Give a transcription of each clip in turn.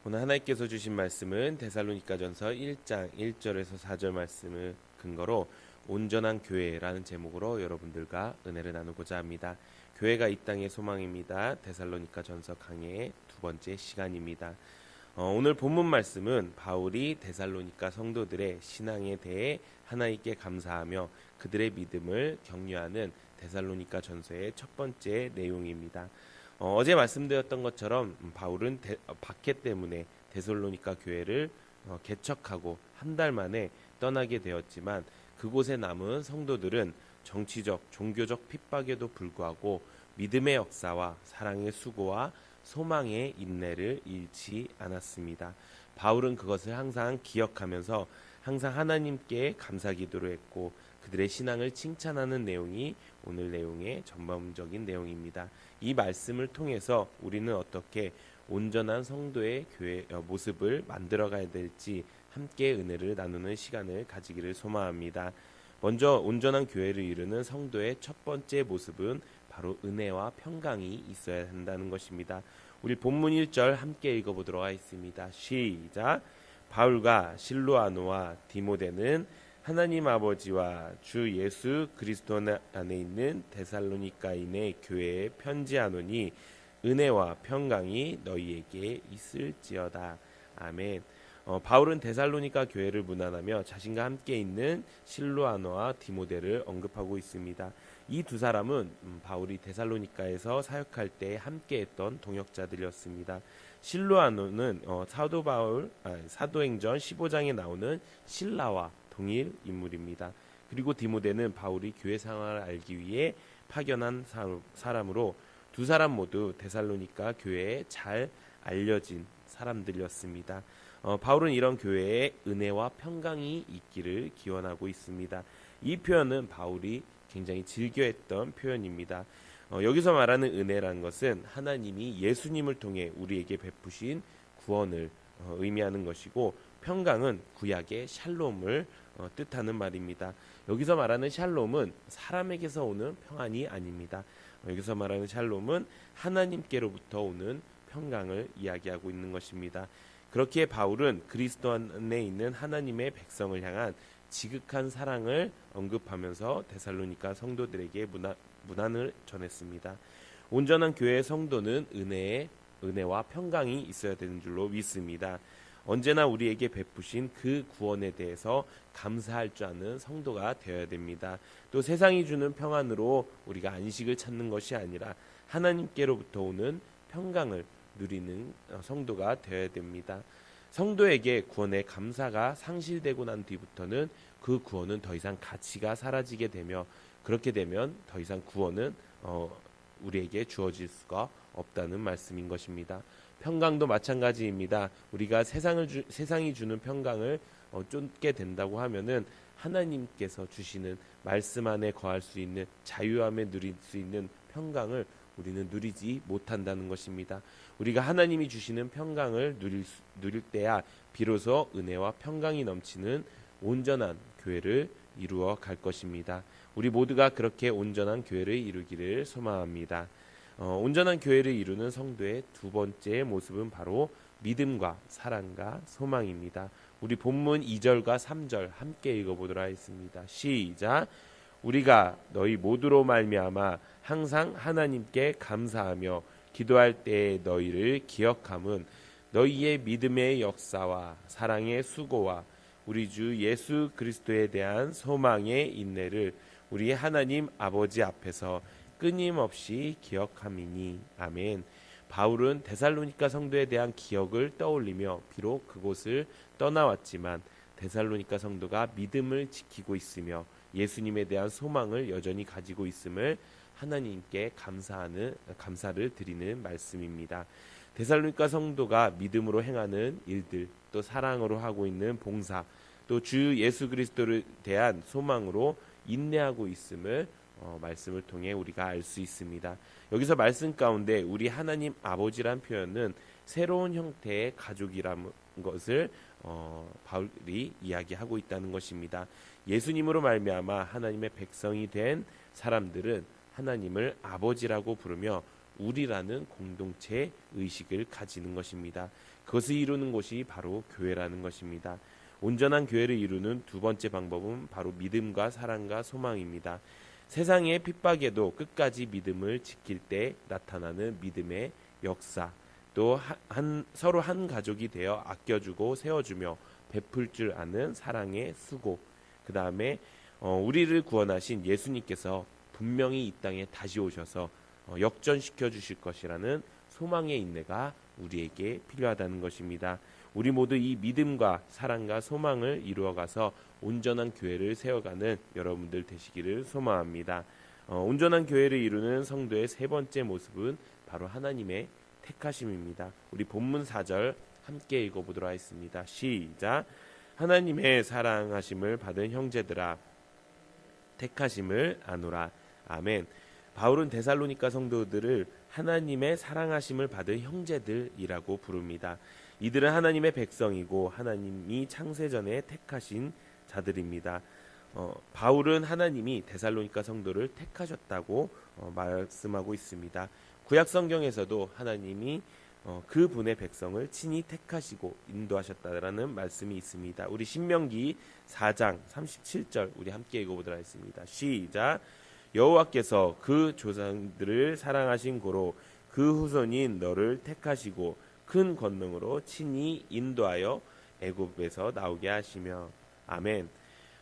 오늘 하나님께서 주신 말씀은 데살로니가전서 1장 1절에서 4절 말씀을 근거로 온전한 교회라는 제목으로 여러분들과 은혜를 나누고자 합니다. 교회가 이 땅의 소망입니다. 데살로니가전서 강해의 두 번째 시간입니다. 오늘 본문 말씀은 바울이 데살로니가 성도들의 신앙에 대해 하나님께 감사하며 그들의 믿음을 격려하는 데살로니가 전서의 첫 번째 내용입니다. 어제 말씀드렸던 것처럼 바울은 박해 때문에 데살로니가 교회를 개척하고 한 달 만에 떠나게 되었지만 그곳에 남은 성도들은 정치적, 종교적 핍박에도 불구하고 믿음의 역사와 사랑의 수고와 소망의 인내를 잃지 않았습니다. 바울은 그것을 항상 기억하면서 항상 하나님께 감사기도를 했고 그들의 신앙을 칭찬하는 내용이 오늘 내용의 전반적인 내용입니다. 이 말씀을 통해서 우리는 어떻게 온전한 성도의 교회 모습을 만들어가야 될지 함께 은혜를 나누는 시간을 가지기를 소망합니다. 먼저 온전한 교회를 이루는 성도의 첫 번째 모습은 바로 은혜와 평강이 있어야 한다는 것입니다. 우리 본문 1절 함께 읽어보도록 하겠습니다. 시작. 바울과 실로아노와 디모데는 하나님 아버지와 주 예수 그리스도 안에 있는 데살로니가인의 교회에 편지하노니 은혜와 평강이 너희에게 있을지어다. 아멘. 바울은 데살로니가 교회를 문안하며 자신과 함께 있는 실로아노와 디모데를 언급하고 있습니다. 이 두 사람은 바울이 데살로니가에서 사역할 때 함께했던 동역자들이었습니다. 실로아노는 사도행전 15장에 나오는 신라와 동일 인물입니다. 그리고 디모데는 바울이 교회 상황을 알기 위해 파견한 사람으로 두 사람 모두 데살로니가 교회에 잘 알려진 사람들이었습니다. 바울은 이런 교회에 은혜와 평강이 있기를 기원하고 있습니다. 이 표현은 바울이 굉장히 즐겨했던 표현입니다. 여기서 말하는 은혜라는 것은 하나님이 예수님을 통해 우리에게 베푸신 구원을 의미하는 것이고 평강은 구약의 샬롬을 뜻하는 말입니다. 여기서 말하는 샬롬은 사람에게서 오는 평안이 아닙니다. 여기서 말하는 샬롬은 하나님께로부터 오는 평강을 이야기하고 있는 것입니다. 그렇기에 바울은 그리스도 안에 있는 하나님의 백성을 향한 지극한 사랑을 언급하면서 데살로니가 성도들에게 문안을 전했습니다. 온전한 교회의 성도는 은혜와 평강이 있어야 되는 줄로 믿습니다. 언제나 우리에게 베푸신 그 구원에 대해서 감사할 줄 아는 성도가 되어야 됩니다. 또 세상이 주는 평안으로 우리가 안식을 찾는 것이 아니라 하나님께로부터 오는 평강을 누리는 성도가 되어야 됩니다. 성도에게 구원의 감사가 상실되고 난 뒤부터는 그 구원은 더 이상 가치가 사라지게 되며 그렇게 되면 더 이상 구원은 우리에게 주어질 수가 없다는 말씀인 것입니다. 평강도 마찬가지입니다. 우리가 세상이 주는 평강을 쫓게 된다고 하면은 하나님께서 주시는 말씀 안에 거할 수 있는 자유함에 누릴 수 있는 평강을 우리는 누리지 못한다는 것입니다. 우리가 하나님이 주시는 평강을 누릴 때야 비로소 은혜와 평강이 넘치는 온전한 교회를 이루어 갈 것입니다. 우리 모두가 그렇게 온전한 교회를 이루기를 소망합니다. 온전한 교회를 이루는 성도의 두 번째 모습은 바로 믿음과 사랑과 소망입니다. 우리 본문 2절과 3절 함께 읽어보도록 하겠습니다. 시작. 우리가 너희 모두로 말미암아 항상 하나님께 감사하며 기도할 때에 너희를 기억함은 너희의 믿음의 역사와 사랑의 수고와 우리 주 예수 그리스도에 대한 소망의 인내를 우리 하나님 아버지 앞에서 끊임없이 기억함이니. 아멘. 바울은 데살로니가 성도에 대한 기억을 떠올리며 비록 그곳을 떠나왔지만 데살로니가 성도가 믿음을 지키고 있으며 예수님에 대한 소망을 여전히 가지고 있음을 하나님께 감사를 드리는 말씀입니다. 데살로니가 성도가 믿음으로 행하는 일들, 또 사랑으로 하고 있는 봉사, 또 주 예수 그리스도에 대한 소망으로 인내하고 있음을 말씀을 통해 우리가 알 수 있습니다. 여기서 말씀 가운데 우리 하나님 아버지란 표현은 새로운 형태의 가족이라는 것을 바울이 이야기하고 있다는 것입니다. 예수님으로 말미암아 하나님의 백성이 된 사람들은 하나님을 아버지라고 부르며 우리라는 공동체 의식을 가지는 것입니다. 그것을 이루는 곳이 바로 교회라는 것입니다. 온전한 교회를 이루는 두 번째 방법은 바로 믿음과 사랑과 소망입니다. 세상의 핍박에도 끝까지 믿음을 지킬 때 나타나는 믿음의 역사, 또 서로 한 가족이 되어 아껴주고 세워주며 베풀 줄 아는 사랑의 수고, 그 다음에 우리를 구원하신 예수님께서 분명히 이 땅에 다시 오셔서 역전시켜 주실 것이라는 소망의 인내가 우리에게 필요하다는 것입니다. 우리 모두 이 믿음과 사랑과 소망을 이루어가서 온전한 교회를 세워가는 여러분들 되시기를 소망합니다. 온전한 교회를 이루는 성도의 세 번째 모습은 바로 하나님의 택하심입니다. 우리 본문 4절 함께 읽어보도록 하겠습니다. 시작. 하나님의 사랑하심을 받은 형제들아 택하심을 아노라. 아멘. 바울은 데살로니가 성도들을 하나님의 사랑하심을 받은 형제들이라고 부릅니다. 이들은 하나님의 백성이고 하나님이 창세전에 택하신 자들입니다. 바울은 하나님이 데살로니가 성도를 택하셨다고 말씀하고 있습니다. 구약 성경에서도 하나님이 그분의 백성을 친히 택하시고 인도하셨다라는 말씀이 있습니다. 우리 신명기 4장 37절 우리 함께 읽어보도록 하겠습니다. 시작. 여호와께서 그 조상들을 사랑하신 고로 그 후손인 너를 택하시고 큰 권능으로 친히 인도하여 애굽에서 나오게 하시며. 아멘.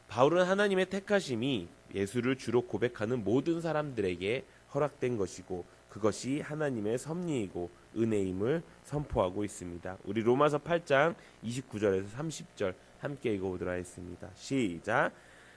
바울은 하나님의 택하심이 예수를 주로 고백하는 모든 사람들에게 허락된 것이고 그것이 하나님의 섭리이고 은혜임을 선포하고 있습니다. 우리 로마서 8장 29절에서 30절 함께 읽어보도록 하겠습니다. 시작.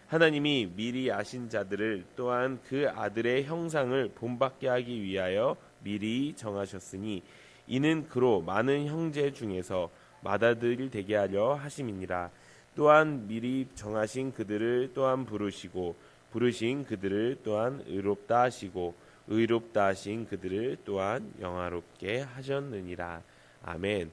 하나님이 미리 아신 자들을 또한 그 아들의 형상을 본받게 하기 위하여 미리 정하셨으니 이는 그로 많은 형제 중에서 맏아들 되게 하려 하심이니라. 또한 미리 정하신 그들을 또한 부르시고 부르신 그들을 또한 의롭다 하시고 의롭다 하신 그들을 또한 영화롭게 하셨느니라. 아멘.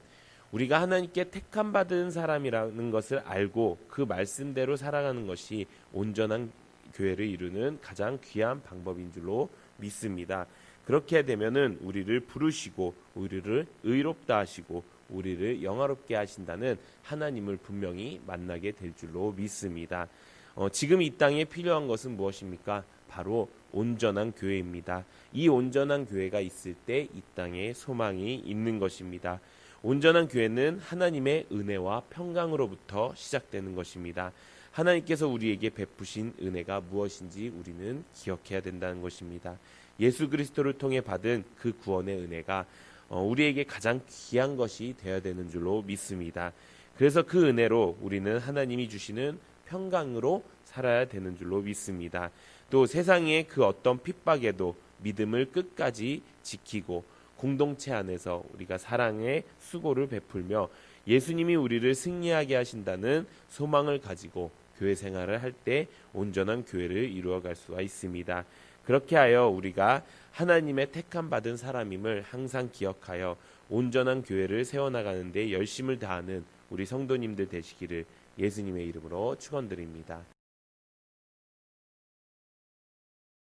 우리가 하나님께 택함 받은 사람이라는 것을 알고 그 말씀대로 살아가는 것이 온전한 교회를 이루는 가장 귀한 방법인 줄로 믿습니다. 그렇게 되면은 우리를 부르시고 우리를 의롭다 하시고 우리를 영화롭게 하신다는 하나님을 분명히 만나게 될 줄로 믿습니다. 지금 이 땅에 필요한 것은 무엇입니까? 바로 온전한 교회입니다. 이 온전한 교회가 있을 때 이 땅에 소망이 있는 것입니다. 온전한 교회는 하나님의 은혜와 평강으로부터 시작되는 것입니다. 하나님께서 우리에게 베푸신 은혜가 무엇인지 우리는 기억해야 된다는 것입니다. 예수 그리스도를 통해 받은 그 구원의 은혜가 우리에게 가장 귀한 것이 되어야 되는 줄로 믿습니다. 그래서 그 은혜로 우리는 하나님이 주시는 평강으로 살아야 되는 줄로 믿습니다. 또 세상의 그 어떤 핍박에도 믿음을 끝까지 지키고 공동체 안에서 우리가 사랑의 수고를 베풀며 예수님이 우리를 승리하게 하신다는 소망을 가지고 교회 생활을 할 때 온전한 교회를 이루어갈 수가 있습니다. 그렇게 하여 우리가 하나님의 택함 받은 사람임을 항상 기억하여 온전한 교회를 세워나가는 데 열심을 다하는 우리 성도님들 되시기를 예수님의 이름으로 축원드립니다.